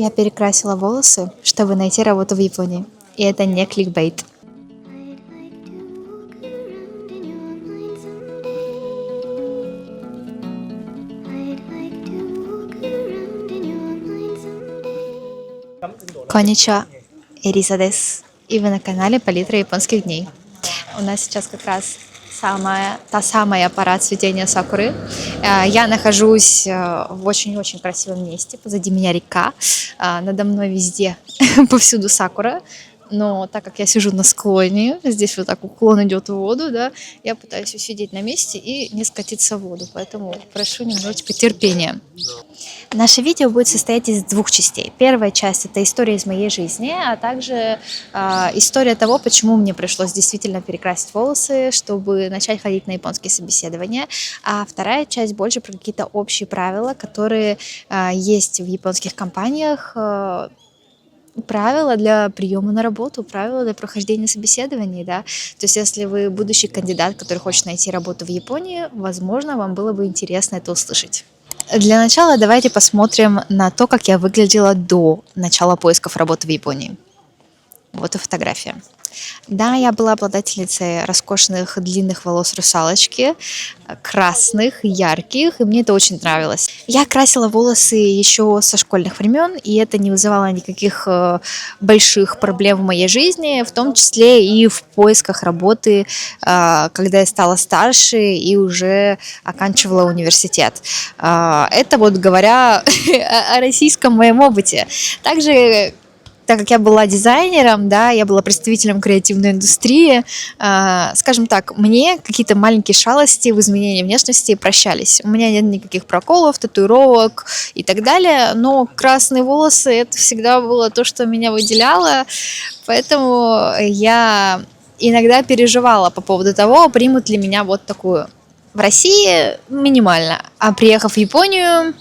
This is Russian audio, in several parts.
Я перекрасила волосы, чтобы найти работу в Японии. И это не кликбейт. Конничуа, Эриса дес. И вы на канале Палитра японских дней. У нас сейчас как раз та самая пора цветения сакуры. Я нахожусь в очень-очень красивом месте. Позади меня река. Надо мной везде, повсюду сакура. Но так как я сижу на склоне, здесь вот так уклон идет в воду, да, я пытаюсь усидеть на месте и не скатиться в воду. Поэтому прошу немножечко терпения. Наше видео будет состоять из двух частей. Первая часть — это история из моей жизни, а также история того, почему мне пришлось действительно перекрасить волосы, чтобы начать ходить на японские собеседования. А вторая часть больше про какие-то общие правила, которые есть в японских компаниях, правила для приема на работу, правила для прохождения собеседований, да. То есть, если вы будущий кандидат, который хочет найти работу в Японии, возможно, вам было бы интересно это услышать. Для начала давайте посмотрим на то, как я выглядела до начала поисков работы в Японии. Вот и фотография. Да, я была обладательницей роскошных длинных волос русалочки, красных, ярких, и мне это очень нравилось. Я красила волосы еще со школьных времен, и это не вызывало никаких больших проблем в моей жизни, в том числе и в поисках работы, когда я стала старше и уже оканчивала университет. Это вот говоря о российском моем опыте. Также, так как я была дизайнером, да, я была представителем креативной индустрии, скажем так, мне какие-то маленькие шалости в изменении внешности прощались. У меня нет никаких проколов, татуировок и так далее, но красные волосы — это всегда было то, что меня выделяло, поэтому я иногда переживала по поводу того, примут ли меня вот такую. В России минимально, а приехав в Японию,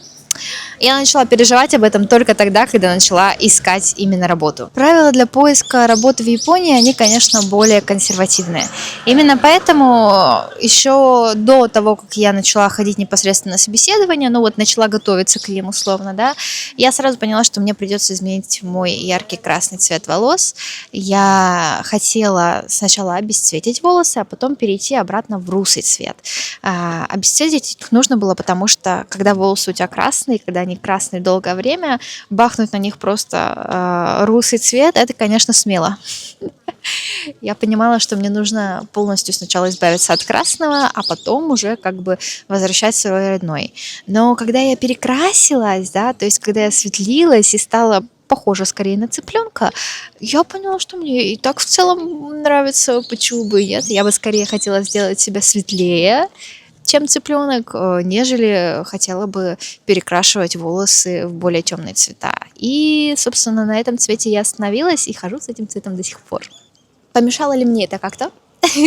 я начала переживать об этом только тогда, когда начала искать именно работу. Правила для поиска работы в Японии, они, конечно, более консервативные. Именно поэтому еще до того, как я начала ходить непосредственно на собеседование, ну вот начала готовиться к ним условно, да, я сразу поняла, что мне придется изменить мой яркий красный цвет волос. Я хотела сначала обесцветить волосы, а потом перейти обратно в русый цвет. Обесцветить их нужно было, потому что когда волосы у тебя красные, когда они красные долгое время, бахнуть на них просто русый цвет — это, конечно, смело. Я понимала, что мне нужно полностью сначала избавиться от красного, а потом уже как бы возвращать свой родной. Но когда я перекрасилась, да, то есть когда я светлилась и стала похожа скорее на цыпленка, я поняла, что мне и так в целом нравится, почему бы и нет. Я бы скорее хотела сделать себя светлее, чем цыпленок, нежели хотела бы перекрашивать волосы в более темные цвета. И, собственно, на этом цвете я остановилась и хожу с этим цветом до сих пор. Помешало ли мне это как-то,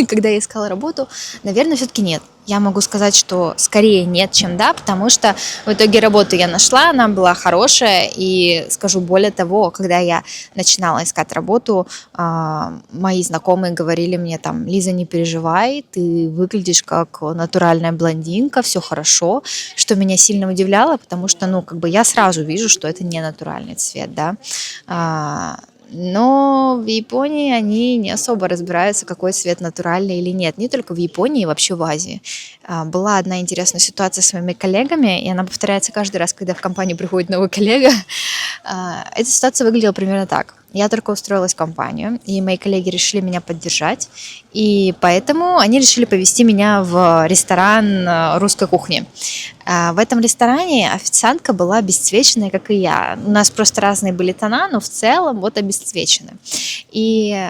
когда я искала работу? Наверное, все-таки нет. Я могу сказать, что скорее нет, чем да, потому что в итоге работу я нашла, она была хорошая, и скажу более того, когда я начинала искать работу, мои знакомые говорили мне там: Лиза, не переживай, ты выглядишь как натуральная блондинка, все хорошо, что меня сильно удивляло, потому что, ну, как бы я сразу вижу, что это не натуральный цвет, да. Но в Японии они не особо разбираются, какой цвет натуральный или нет. Не только в Японии, вообще в Азии. Была одна интересная ситуация с моими коллегами, и она повторяется каждый раз, когда в компанию приходит новый коллега. Эта ситуация выглядела примерно так. Я только устроилась в компанию, и мои коллеги решили меня поддержать, и поэтому они решили повезти меня в ресторан русской кухни. В этом ресторане официантка была обесцвеченная, как и я. У нас просто разные были тона, но в целом вот обесцвечены. И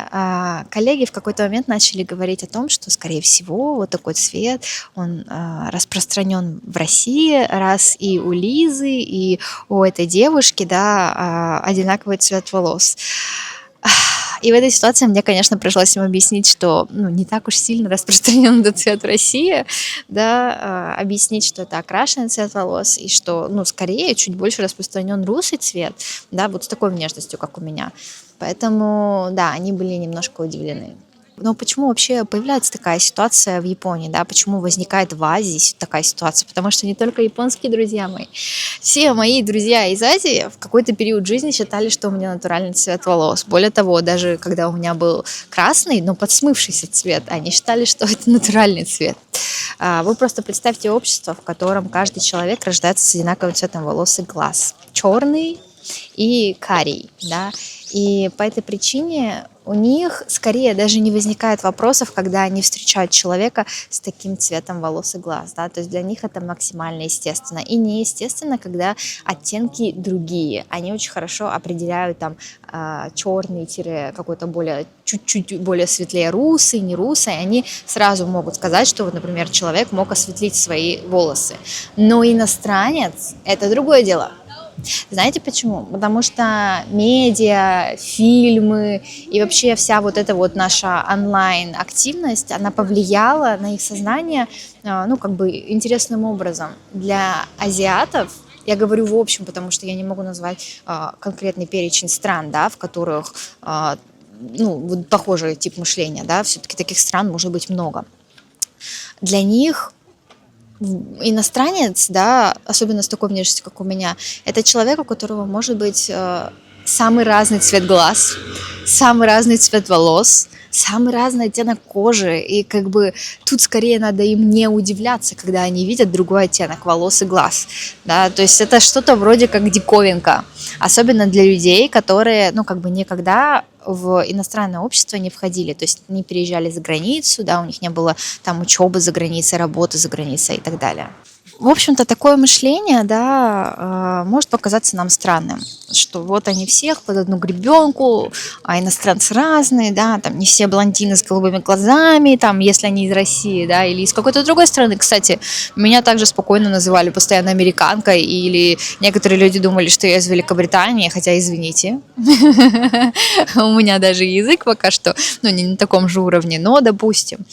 коллеги в какой-то момент начали говорить о том, что, скорее всего, вот такой цвет, он распространен в России, раз и у Лизы, и у этой девушки, да, одинаковый цвет волос. И в этой ситуации мне, конечно, пришлось им объяснить, что не так уж сильно распространен этот цвет в России, да, объяснить, что это окрашенный цвет волос, и что, скорее, чуть больше распространен русый цвет, да, вот с такой внешностью, как у меня. Поэтому, да, они были немножко удивлены. но почему вообще появляется такая ситуация в Японии, да, почему возникает в Азии такая ситуация? Потому что не только японские друзья мои, все мои друзья из Азии в какой-то период жизни считали, что у меня натуральный цвет волос. Более того, даже когда у меня был красный, но подсмывшийся цвет, они считали, что это натуральный цвет. Вы просто представьте общество, в котором каждый человек рождается с одинаковым цветом волос и глаз. Черный и карий, да. И по этой причине у них скорее даже не возникает вопросов, когда они встречают человека с таким цветом волос и глаз, да, то есть для них это максимально естественно. И неестественно, когда оттенки другие. Они очень хорошо определяют там черный какой-то более, чуть-чуть более светлее русый, не русый. Они сразу могут сказать, что вот, например, человек мог осветлить свои волосы. Но иностранец – это другое дело. Знаете почему? Потому что медиа, фильмы и вообще вся вот эта вот наша онлайн-активность, она повлияла на их сознание, ну, как бы интересным образом. Для азиатов, я говорю в общем, потому что я не могу назвать конкретный перечень стран, да, в которых ну, вот похожий тип мышления, да, все-таки таких стран может быть много. Для них иностранец, да, особенно с такой внешностью, как у меня, это человек, у которого может быть самый разный цвет глаз, самый разный цвет волос, самый разный оттенок кожи. И как бы тут скорее надо им не удивляться, когда они видят другой оттенок волос и глаз. Да? То есть это что-то вроде как диковинка. Особенно для людей, которые, ну, как бы никогда в иностранное общество не входили, то есть не переезжали за границу, да, у них не было там учебы за границей, работы за границей и так далее. В общем-то, такое мышление, да, может показаться нам странным, что вот они всех под одну гребенку, а иностранцы разные, да, там не все блондины с голубыми глазами, там, если они из России, да, или из какой-то другой страны. Кстати, меня также спокойно называли постоянно американкой, или некоторые люди думали, что я из Великобритании, хотя, извините, у меня даже язык пока что, ну, не на таком же уровне, но, допустим.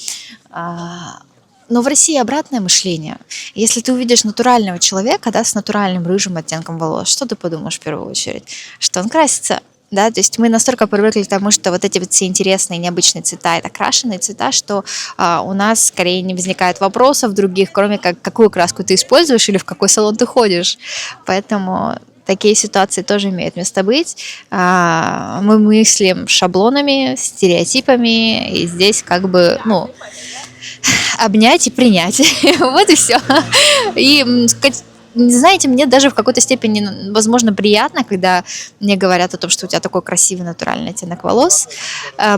Но в России обратное мышление. Если ты увидишь натурального человека, да, с натуральным рыжим оттенком волос, что ты подумаешь в первую очередь? Что он красится. Да, то есть мы настолько привыкли к тому, что вот эти вот все интересные, необычные цвета, это крашеные цвета, что у нас скорее не возникает вопросов других, кроме как какую краску ты используешь или в какой салон ты ходишь. Поэтому такие ситуации тоже имеют место быть. Мы мыслим шаблонами, стереотипами, и здесь как бы, ну, обнять и принять. Вот и все. И, знаете, мне даже в какой-то степени, возможно, приятно, когда мне говорят о том, что у тебя такой красивый натуральный оттенок волос.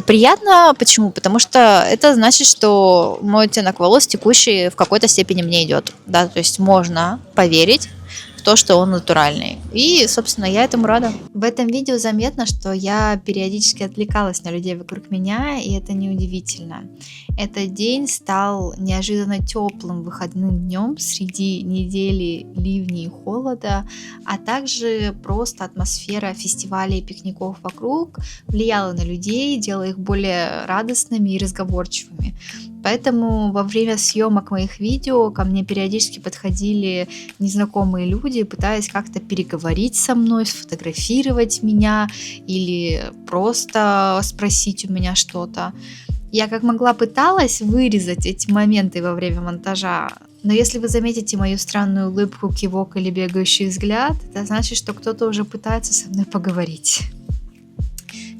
Приятно, почему? Потому что это значит, что мой оттенок волос текущий в какой-то степени мне идет. Да? То есть можно поверить в то, что он натуральный. И, собственно, я этому рада. В этом видео заметно, что я периодически отвлекалась на людей вокруг меня, и это неудивительно. Этот день стал неожиданно теплым выходным днем среди недели ливней и холода, а также просто атмосфера фестивалей и пикников вокруг влияла на людей, делая их более радостными и разговорчивыми. Поэтому во время съемок моих видео ко мне периодически подходили незнакомые люди, пытаясь как-то переговорить со мной, сфотографировать меня или просто спросить у меня что-то. Я как могла пыталась вырезать эти моменты во время монтажа, но если вы заметите мою странную улыбку, кивок или бегающий взгляд, это значит, что кто-то уже пытается со мной поговорить.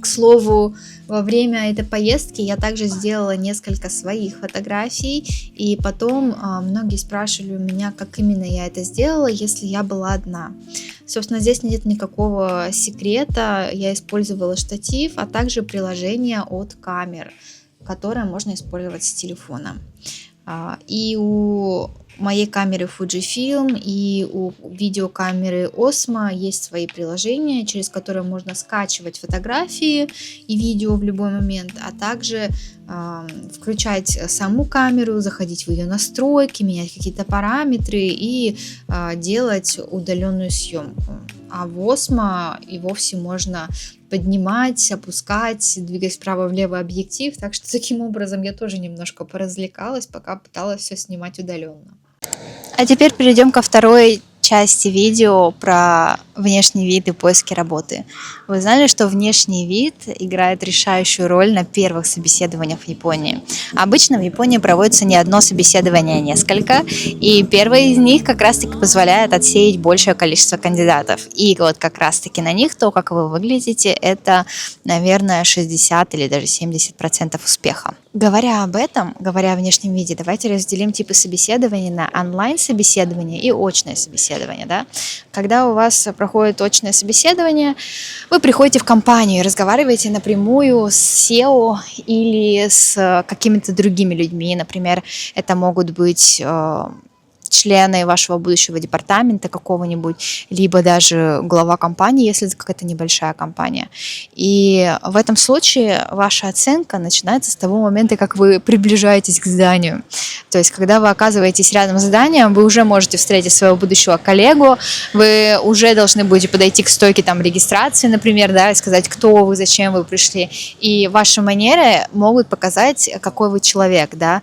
К слову, во время этой поездки я также сделала несколько своих фотографий, и потом многие спрашивали у меня, как именно я это сделала, если я была одна. Собственно, здесь нет никакого секрета, я использовала штатив, а также приложение от камер, которое можно использовать с телефона. И у моей камеры Fujifilm и у видеокамеры Osmo есть свои приложения, через которые можно скачивать фотографии и видео в любой момент, а также включать саму камеру, заходить в ее настройки, менять какие-то параметры и делать удаленную съемку. А в Osmo и вовсе можно поднимать, опускать, двигать вправо-влево объектив. Так что таким образом я тоже немножко поразвлекалась, пока пыталась все снимать удаленно. А теперь перейдем ко второй части видео про внешний вид и поиски работы. Вы знали, что внешний вид играет решающую роль на первых собеседованиях в Японии? Обычно в Японии проводится не одно собеседование, а несколько, и первое из них как раз-таки позволяет отсеять большее количество кандидатов. И вот как раз-таки на них то, как вы выглядите, это, наверное, 60 или даже 70% успеха. Говоря об этом, говоря о внешнем виде, давайте разделим типы собеседований на онлайн-собеседование и очное собеседование. Да? Когда у вас проходит очное собеседование, вы приходите в компанию и разговариваете напрямую с SEO или с какими-то другими людьми. Например, это могут быть члены вашего будущего департамента какого-нибудь, либо даже глава компании, если это какая-то небольшая компания. И в этом случае ваша оценка начинается с того момента, как вы приближаетесь к зданию. То есть, когда вы оказываетесь рядом с зданием, вы уже можете встретить своего будущего коллегу, вы уже должны будете подойти к стойке там регистрации, например, да, и сказать, кто вы, зачем вы пришли. И ваши манеры могут показать, какой вы человек, да.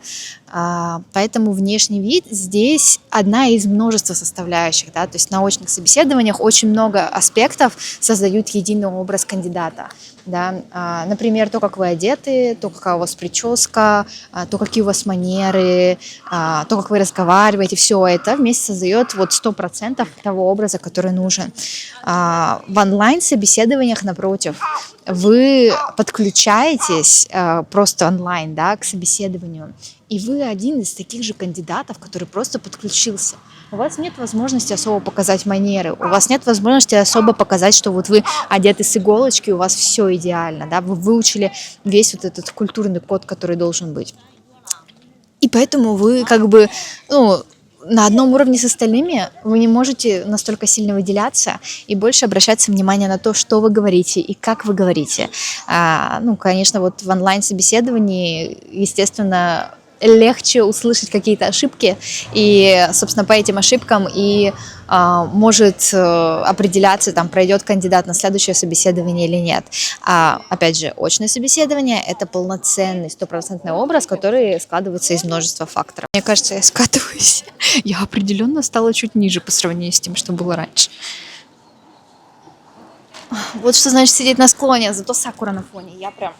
Поэтому внешний вид здесь одна из множества составляющих, да, то есть на очных собеседованиях очень много аспектов создают единый образ кандидата, да, например, то, как вы одеты, то, какая у вас прическа, то, какие у вас манеры, то, как вы разговариваете, все это вместе создает вот 100% того образа, который нужен. В онлайн-собеседованиях, напротив, вы подключаетесь просто онлайн, да, к собеседованию, и вы один из таких же кандидатов, который просто подключился. У вас нет возможности особо показать манеры, у вас нет возможности особо показать, что вот вы одеты с иголочки, у вас все идеально, да, вы выучили весь вот этот культурный код, который должен быть. И поэтому вы как бы, на одном уровне с остальными вы не можете настолько сильно выделяться и больше обращаться внимание на то, что вы говорите и как вы говорите. Конечно, вот в онлайн-собеседовании, естественно, легче услышать какие-то ошибки, и, собственно, по этим ошибкам и может определяться, там, пройдет кандидат на следующее собеседование или нет. Опять же, очное собеседование – это полноценный, 100% образ, который складывается из множества факторов. Мне кажется, я скатываюсь. Я определенно стала чуть ниже по сравнению с тем, что было раньше. Вот что значит сидеть на склоне, зато сакура на фоне. Я прям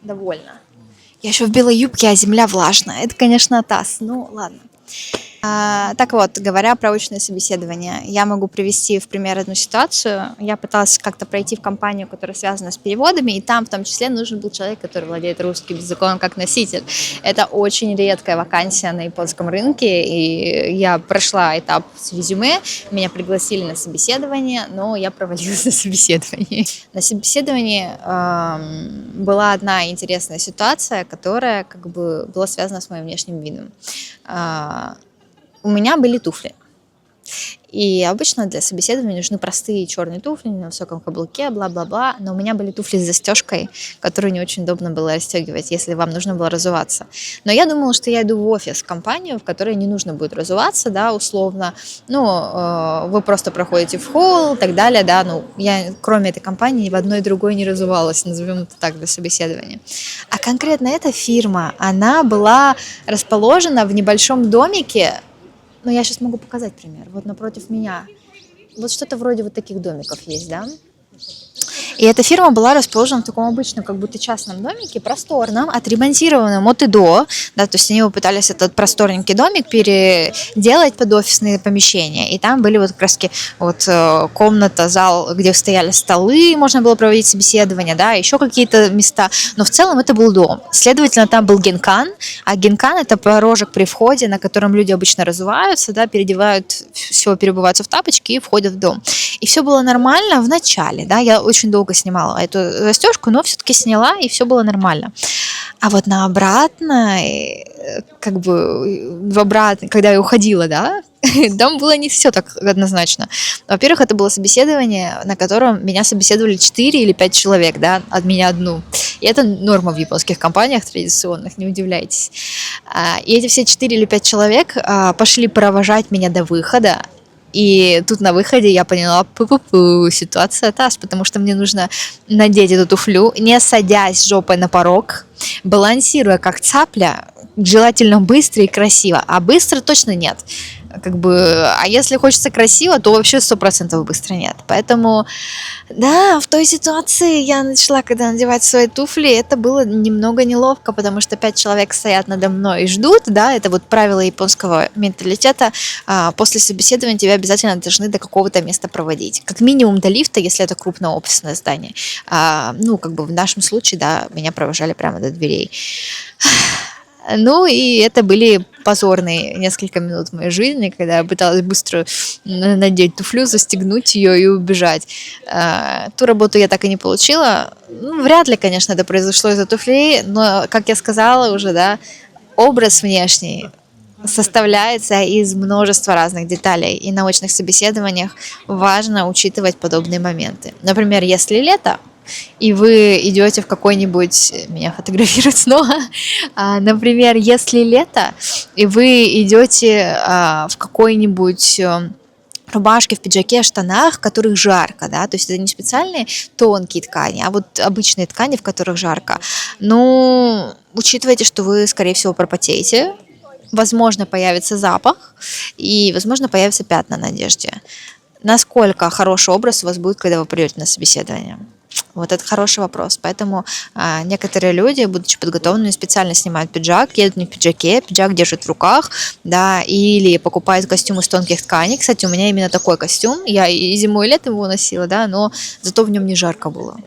довольна. Я еще в белой юбке, а земля влажная. Это, конечно, таз. Ну, ладно. Так вот, говоря про очное собеседование, я могу привести в пример одну ситуацию. Я пыталась как-то пройти в компанию, которая связана с переводами, и там в том числе нужен был человек, который владеет русским языком как носитель. Это очень редкая вакансия на японском рынке, и я прошла этап с резюме, меня пригласили на собеседование, но я провалилась на собеседовании. На собеседовании была одна интересная ситуация, которая как бы была связана с моим внешним видом. У меня были туфли. И обычно для собеседования нужны простые черные туфли на высоком каблуке, бла-бла-бла. Но у меня были туфли с застежкой, которую не очень удобно было расстегивать, если вам нужно было разуваться. Но я думала, что я иду в офис, в компанию, в которой не нужно будет разуваться, да, условно. Вы просто проходите в холл и так далее, да. Я, кроме этой компании, ни в одной другой не разувалась, назовем это так, для собеседования. А конкретно эта фирма, она была расположена в небольшом домике. Я сейчас могу показать пример. Вот напротив меня. Вот что-то вроде вот таких домиков есть, да? И эта фирма была расположена в таком обычном, как будто частном домике, просторном, отремонтированном от и до, да, то есть они попытались этот просторненький домик переделать под офисные помещения, и там были вот как раз комната, зал, где стояли столы, можно было проводить собеседование, да, еще какие-то места, но в целом это был дом. Следовательно, там был генкан, а генкан — это порожек при входе, на котором люди обычно разуваются, да, переобуваются в тапочки и входят в дом. И все было нормально в начале, да, я очень долго снимала эту застежку, но все-таки сняла, и все было нормально. А вот на обратной, когда я уходила, да, там было не все так однозначно. Во-первых, это было собеседование, на котором меня собеседовали 4 или 5 человек, да, от меня одну. И это норма в японских компаниях традиционных, не удивляйтесь. И эти все 4 или 5 человек пошли провожать меня до выхода. И тут на выходе я поняла, ситуация таз, потому что мне нужно надеть эту туфлю, не садясь жопой на порог, балансируя как цапля, желательно быстро и красиво, а быстро точно нет. как бы, а если хочется красиво, то вообще 100% быстро нет. Поэтому, да, в той ситуации я начала, когда надевать свои туфли, это было немного неловко, потому что 5 человек стоят надо мной и ждут, да, это вот правило японского менталитета. После собеседования тебя обязательно должны до какого-то места проводить. Как минимум до лифта, если это крупное офисное здание. Ну, как бы в нашем случае, да, меня провожали прямо до дверей. Ну, и это были позорные несколько минут в моей жизни, когда я пыталась быстро надеть туфлю, застегнуть ее и убежать. Ту работу я так и не получила. Ну, вряд ли, конечно, это произошло из-за туфлей, но, как я сказала уже, да, образ внешний составляется из множества разных деталей, и на очных собеседованиях важно учитывать подобные моменты. Например, если лето, и вы идете в какой-нибудь... Меня фотографируют снова. Например, если лето, и вы идете в какой-нибудь рубашке, в пиджаке, штанах, в которых жарко, да, то есть это не специальные тонкие ткани, а вот обычные ткани, в которых жарко. Ну, учитывайте, что вы, скорее всего, пропотеете, возможно, появится запах, и, возможно, появятся пятна на одежде. Насколько хороший образ у вас будет, когда вы придете на собеседование? Вот это хороший вопрос. Поэтому некоторые люди, будучи подготовленными, специально снимают пиджак, едут не в пиджаке, пиджак держат в руках, да, или покупают костюм из тонких тканей. Кстати, у меня именно такой костюм. Я и зимой, и летом его носила, да, но зато в нем не жарко было.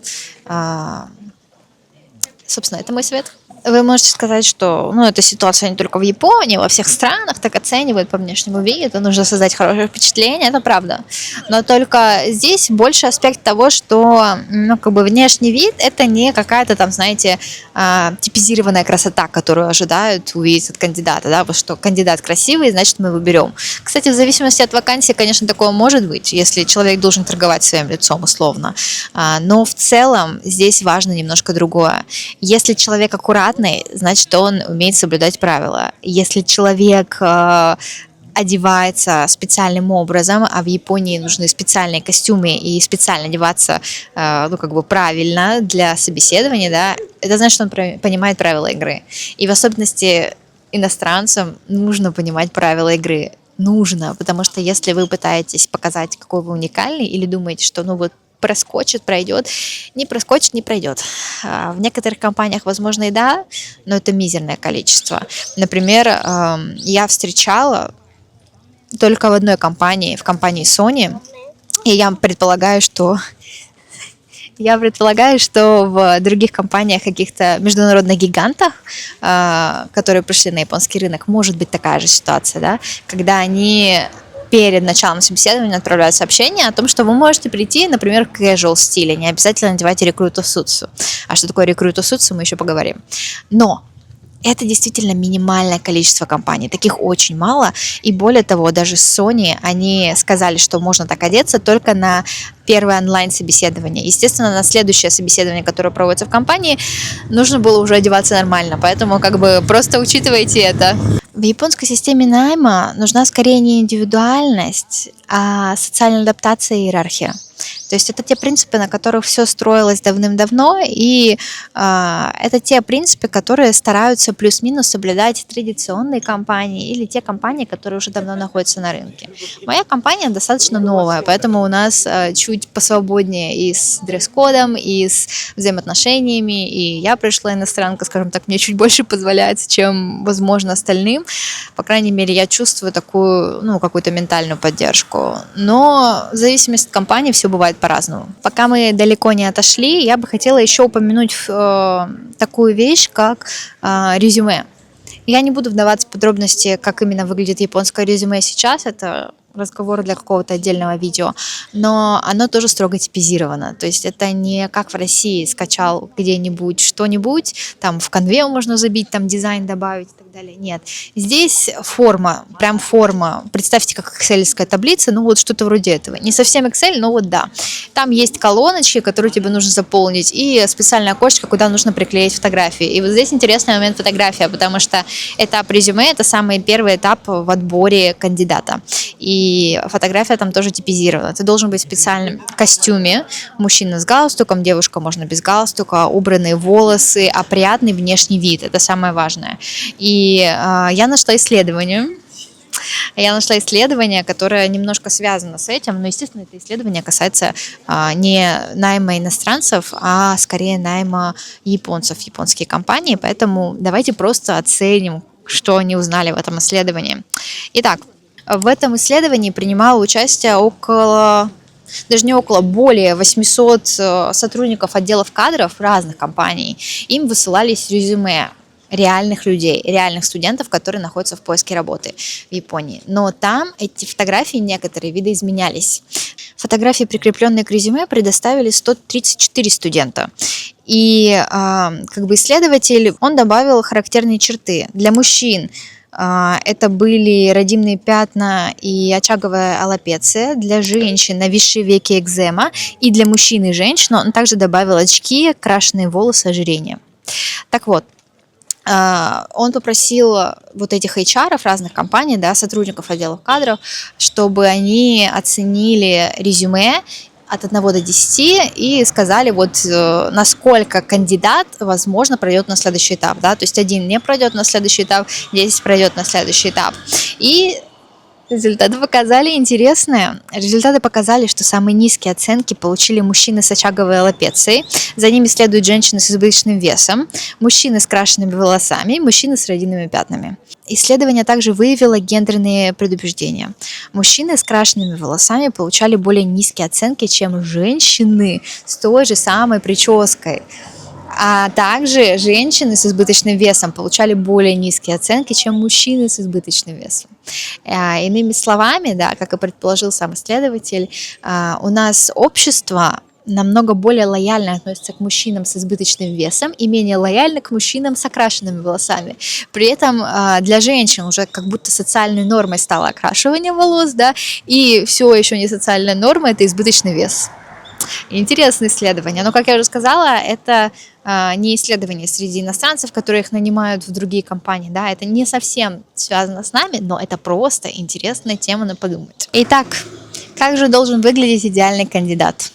Собственно, это мой совет. Вы можете сказать, что эта ситуация не только в Японии, во всех странах так оценивают по внешнему виду, нужно создать хорошее впечатление, это правда. Но только здесь больше аспект того, что внешний вид это не какая-то там, знаете, типизированная красота, которую ожидают увидеть от кандидата, да, потому что кандидат красивый, значит мы его берем. Кстати, в зависимости от вакансии, конечно, такое может быть, если человек должен торговать своим лицом условно. Но в целом здесь важно немножко другое. Если человек аккуратный, значит, он умеет соблюдать правила. Если человек одевается специальным образом, а в Японии нужны специальные костюмы и специально одеваться, правильно для собеседования, да, это значит, что он понимает правила игры. И в особенности иностранцам нужно понимать правила игры. Нужно, потому что если вы пытаетесь показать, какой вы уникальный, или думаете, что проскочит, пройдет. Не проскочит, не пройдет. В некоторых компаниях, возможно, и да, но это мизерное количество. Например, я встречала только в одной компании, в компании Sony, и я предполагаю, что в других компаниях, каких-то международных гигантах, которые пришли на японский рынок, может быть такая же ситуация, да, когда они перед началом собеседования отправляют сообщение о том, что вы можете прийти, например, в casual стиле, не обязательно надевать рекруто-сутсу. А что такое рекруто-сутсу, мы еще поговорим. Но это действительно минимальное количество компаний, таких очень мало, и более того, даже Sony, они сказали, что можно так одеться только на первое онлайн-собеседование. Естественно, на следующее собеседование, которое проводится в компании, нужно было уже одеваться нормально, поэтому просто учитывайте это. В японской системе найма нужна скорее не индивидуальность, а социальная адаптация и иерархия. То есть это те принципы, на которых все строилось давным-давно, и это те принципы, которые стараются плюс-минус соблюдать традиционные компании или те компании, которые уже давно находятся на рынке. Моя компания достаточно новая, поэтому у нас чуть посвободнее и с дресс-кодом, и с взаимоотношениями, и я пришла иностранка, скажем так, мне чуть больше позволяется, чем, возможно, остальным. По крайней мере, я чувствую такую, какую-то ментальную поддержку. Но в зависимости от компании все бывает по-разному. Пока мы далеко не отошли, я бы хотела еще упомянуть такую вещь, как резюме. Я не буду вдаваться в подробности, как именно выглядит японское резюме сейчас, это разговор для какого-то отдельного видео, но оно тоже строго типизировано, то есть это не как в России скачал где-нибудь что-нибудь, там в конве можно забить, там дизайн добавить и так далее, нет. Здесь форма, прям форма, представьте, как эксельская таблица, что-то вроде этого, не совсем Excel, но да. Там есть колоночки, которые тебе нужно заполнить, и специальное окошко, куда нужно приклеить фотографии. И вот здесь интересный момент фотография, потому что этап резюме – это самый первый этап в отборе кандидата. И фотография там тоже типизирована. Ты должен быть в специальном костюме, мужчина с галстуком, девушка можно без галстука, убранные волосы, опрятный внешний вид – это самое важное. И я нашла исследование, Я нашла исследование, которое немножко связано с этим, но, естественно, это исследование касается не найма иностранцев, а скорее найма японцев, японские компании, поэтому давайте просто оценим, что они узнали в этом исследовании. Итак, в этом исследовании принимало участие более 800 сотрудников отделов кадров разных компаний. Им высылались резюме реальных людей, реальных студентов, которые находятся в поиске работы в Японии. Но там эти фотографии некоторые видоизменялись. Фотографии, прикрепленные к резюме, предоставили 134 студента. И исследователь, он добавил характерные черты. Для мужчин это были родимные пятна и очаговая аллопеция, для женщин нависшие веки, экзема, и для мужчин и женщин он также добавил очки, крашеные волосы, ожирение. Так вот, он попросил вот этих HR разных компаний, да, сотрудников отделов кадров, чтобы они оценили резюме от 1 до 10 и сказали, насколько кандидат, возможно, пройдет на следующий этап. Да? То есть 1 не пройдет на следующий этап, 10 пройдет на следующий этап. И результаты показали интересные. Результаты показали, что самые низкие оценки получили мужчины с очаговой аллопецией, за ними следуют женщины с избыточным весом, мужчины с крашенными волосами, мужчины с родинными пятнами. Исследование также выявило гендерные предубеждения. Мужчины с крашенными волосами получали более низкие оценки, чем женщины с той же самой прической. А также женщины с избыточным весом получали более низкие оценки, чем мужчины с избыточным весом. Иными словами, да, как и предположил сам исследователь, у нас общество намного более лояльно относится к мужчинам с избыточным весом и менее лояльно к мужчинам с окрашенными волосами. При этом для женщин уже как будто социальной нормой стало окрашивание волос, да, и все еще не социальная норма – это избыточный вес. Интересное исследование, но, как я уже сказала, это не исследование среди иностранцев, которые их нанимают в другие компании, да, это не совсем связано с нами, но это просто интересная тема на подумать. Итак, как же должен выглядеть идеальный кандидат?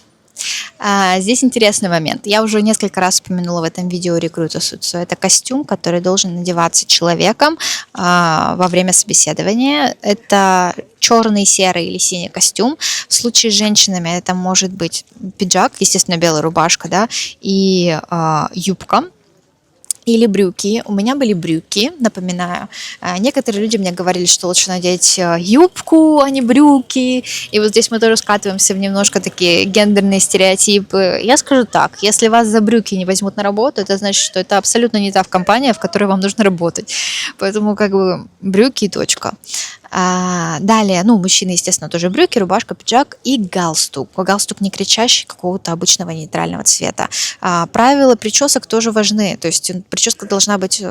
Здесь интересный момент. Я уже несколько раз упомянула в этом видео рекрутер-сутсу. Это костюм, который должен надеваться человеком во время собеседования. Это черный, серый или синий костюм. В случае с женщинами это может быть пиджак, естественно, белая рубашка, да, и юбка. Или брюки. У меня были брюки, напоминаю. Некоторые люди мне говорили, что лучше надеть юбку, а не брюки. И вот здесь мы тоже скатываемся в немножко такие гендерные стереотипы. Я скажу так, если вас за брюки не возьмут на работу, это значит, что это абсолютно не та компания, в которой вам нужно работать. Поэтому брюки и точка. Далее, мужчины, естественно, тоже брюки, рубашка, пиджак и галстук. Галстук не кричащий, какого-то обычного нейтрального цвета. Правила причесок тоже важны. То есть прическа должна быть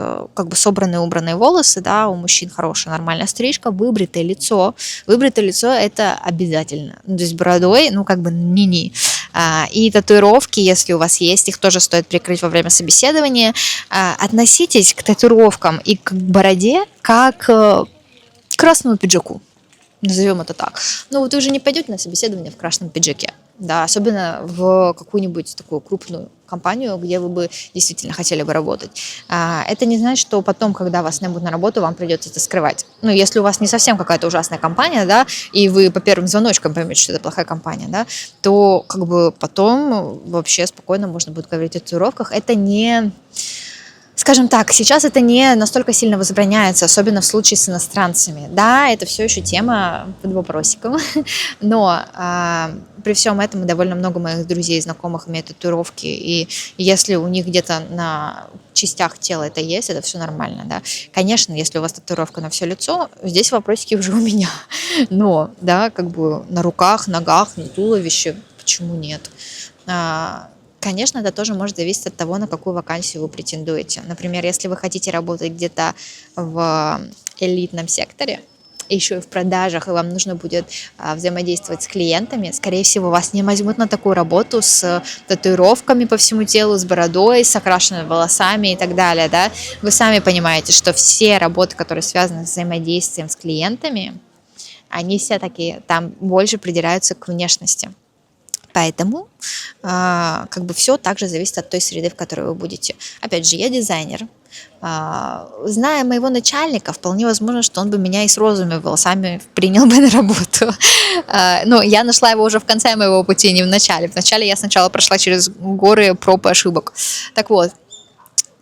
собранные, убранные волосы, да, у мужчин хорошая нормальная стрижка, выбритое лицо. Выбритое лицо это обязательно. То есть бородой, ни-ни. И татуировки, если у вас есть, их тоже стоит прикрыть во время собеседования. Относитесь к татуировкам и к бороде как к красному пиджаку, назовем это так. Вы уже не пойдете на собеседование в красном пиджаке, да, особенно в какую-нибудь такую крупную компанию, где вы бы действительно хотели бы работать. Это не значит, что потом, когда вас наймут на работу, вам придется это скрывать. Если у вас не совсем какая-то ужасная компания, да, и вы по первым звоночкам поймете, что это плохая компания, да, то потом вообще спокойно можно будет говорить о татуировках. Это не... Скажем так, сейчас это не настолько сильно возбраняется, особенно в случае с иностранцами. Да, это все еще тема под вопросиком, но при всем этом довольно много моих друзей и знакомых имеют татуировки, и если у них где-то на частях тела это есть, это все нормально, да. Конечно, если у вас татуировка на все лицо, здесь вопросики уже у меня, но, да, на руках, ногах, на туловище, почему нет? Конечно, это тоже может зависеть от того, на какую вакансию вы претендуете. Например, если вы хотите работать где-то в элитном секторе, еще и в продажах, и вам нужно будет взаимодействовать с клиентами, скорее всего, вас не возьмут на такую работу с татуировками по всему телу, с бородой, с окрашенными волосами и так далее. Да? Вы сами понимаете, что все работы, которые связаны с взаимодействием с клиентами, они все такие, там больше придираются к внешности. Поэтому как бы все также зависит от той среды, в которой вы будете. Опять же, я дизайнер. Зная моего начальника, вполне возможно, что он бы меня и с розовыми волосами принял бы на работу. Но я нашла его уже в конце моего пути, не в начале. В начале я сначала прошла через горы проб и ошибок. Так вот,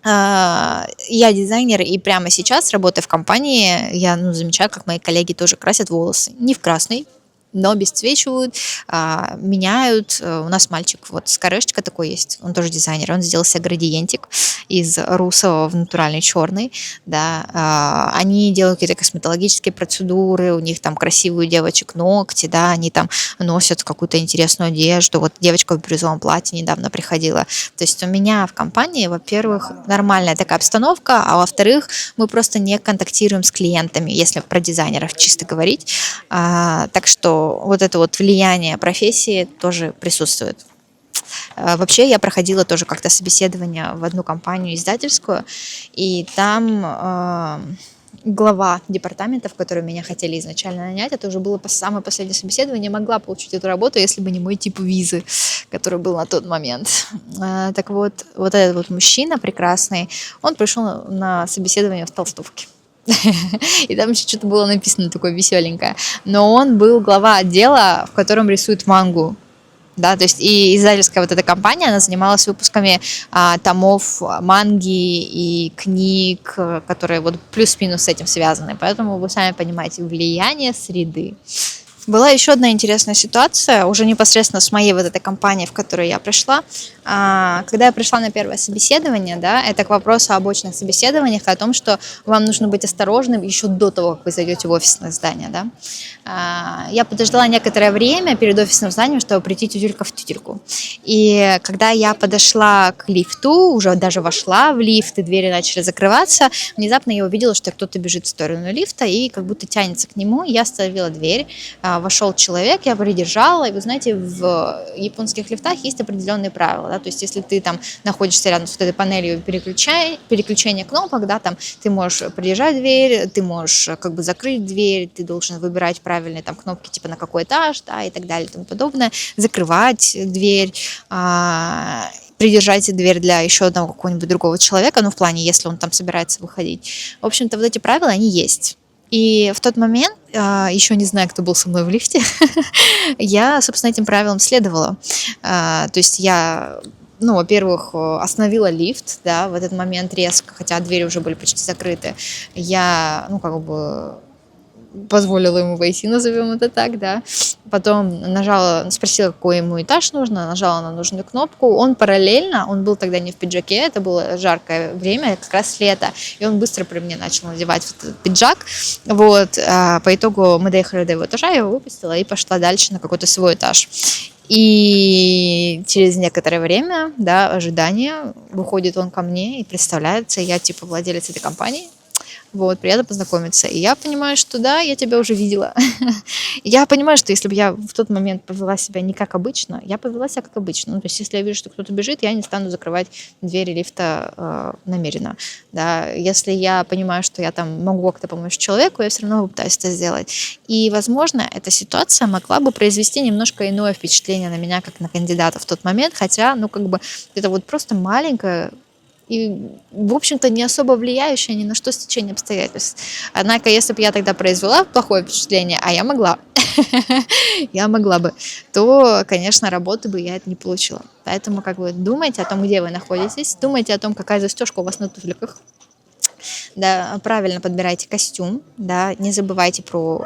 я дизайнер, и прямо сейчас, работая в компании, я замечаю, как мои коллеги тоже красят волосы. Не в красный, но обесцвечивают, меняют. У нас мальчик, вот Скорешечка такой есть, он тоже дизайнер, он сделал себе градиентик из русого в натуральный черный, да. Они делают какие-то косметологические процедуры, у них там красивые у девочек ногти, да, они там носят какую-то интересную одежду. Вот девочка в бирюзовом платье недавно приходила. То есть у меня в компании, во-первых, нормальная такая обстановка, а во-вторых, мы просто не контактируем с клиентами, если про дизайнеров чисто говорить. Так что вот это вот влияние профессии тоже присутствует. Вообще я проходила тоже как-то собеседование в одну компанию издательскую, и там глава департамента, в который меня хотели изначально нанять, это уже было самое последнее собеседование, могла получить эту работу, если бы не мой тип визы, который был на тот момент. Так вот, вот этот вот мужчина прекрасный, он пришел на собеседование в толстовке. И там еще что-то было написано такое веселенькое. Но он был глава отдела, в котором рисуют мангу. Да, то есть и издательская вот эта компания, она занималась выпусками томов манги и книг, которые вот плюс-минус с этим связаны. Поэтому вы сами понимаете влияние среды. Была еще одна интересная ситуация, уже непосредственно с моей вот этой компанией, в которую я пришла. Когда я пришла на первое собеседование, да, это к вопросу об очных собеседованиях, о том, что вам нужно быть осторожным еще до того, как вы зайдете в офисное здание, да. Я подождала некоторое время перед офисным зданием, чтобы прийти тютелька в тютельку. И когда я подошла к лифту, уже даже вошла в лифт, и двери начали закрываться, внезапно я увидела, что кто-то бежит в сторону лифта и как будто тянется к нему. Я остановила дверь, вошел человек, я придержала, и вы знаете, в японских лифтах есть определенные правила, да, то есть если ты там находишься рядом с этой панелью переключения кнопок, да, там ты можешь придержать дверь, ты можешь как бы закрыть дверь, ты должен выбирать правильные там кнопки типа на какой этаж, да, и так далее и тому подобное, закрывать дверь, придержать дверь для еще одного какого-нибудь другого человека, ну, в плане, если он там собирается выходить. В общем-то, вот эти правила, они есть. И в тот момент, еще не знаю, кто был со мной в лифте, я, собственно, этим правилам следовала. То есть я, во-первых, остановила лифт, да, в этот момент резко, хотя двери уже были почти закрыты. Я, позволила ему войти, назовем это так, да. Потом спросила, какой ему этаж нужно, нажала на нужную кнопку. Он параллельно, он был тогда не в пиджаке, это было жаркое время, как раз лето, и он быстро при мне начал надевать этот пиджак. Вот, по итогу мы доехали до его этажа, я его выпустила и пошла дальше на какой-то свой этаж. И через некоторое время, да, ожидания, выходит он ко мне и представляется, я типа владелец этой компании. Вот, приятно познакомиться. И я понимаю, что да, я тебя уже видела. Я понимаю, что если бы я в тот момент повела себя не как обычно, я повела себя как обычно. То есть если я вижу, что кто-то бежит, я не стану закрывать двери лифта намеренно. Да. Если я понимаю, что я там могу как-то помочь человеку, я все равно попытаюсь это сделать. И, возможно, эта ситуация могла бы произвести немножко иное впечатление на меня, как на кандидата в тот момент, хотя, это вот просто маленькое и, в общем-то, не особо влияющее ни на что стечение обстоятельств. Однако, если бы я тогда произвела плохое впечатление, а я могла, я могла бы, то, конечно, работы бы я это не получила. Поэтому, думайте о том, где вы находитесь, думайте о том, какая застежка у вас на туфликах, да, правильно подбирайте костюм, да, не забывайте про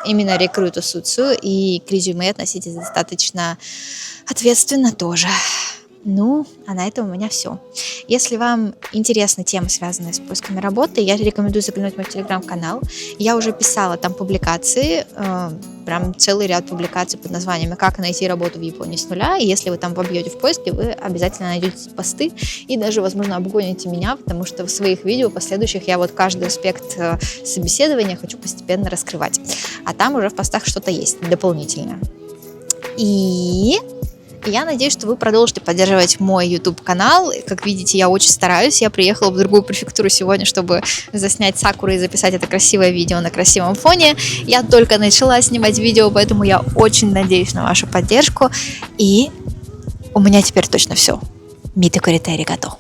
именно рекрутацию и к резюме относитесь достаточно ответственно тоже. А на этом у меня все. Если вам интересны темы, связанные с поисками работы, я рекомендую заглянуть в мой телеграм-канал. Я уже писала там публикации, прям целый ряд публикаций под названиями «Как найти работу в Японии с нуля». И если вы там вобьете в поиске, вы обязательно найдете посты и даже, возможно, обгоните меня, потому что в своих видео последующих я вот каждый аспект собеседования хочу постепенно раскрывать. А там уже в постах что-то есть дополнительное. И И я надеюсь, что вы продолжите поддерживать мой YouTube-канал. Как видите, я очень стараюсь. Я приехала в другую префектуру сегодня, чтобы заснять сакуры и записать это красивое видео на красивом фоне. Я только начала снимать видео, поэтому я очень надеюсь на вашу поддержку. И у меня теперь точно все. Мите курите аригато.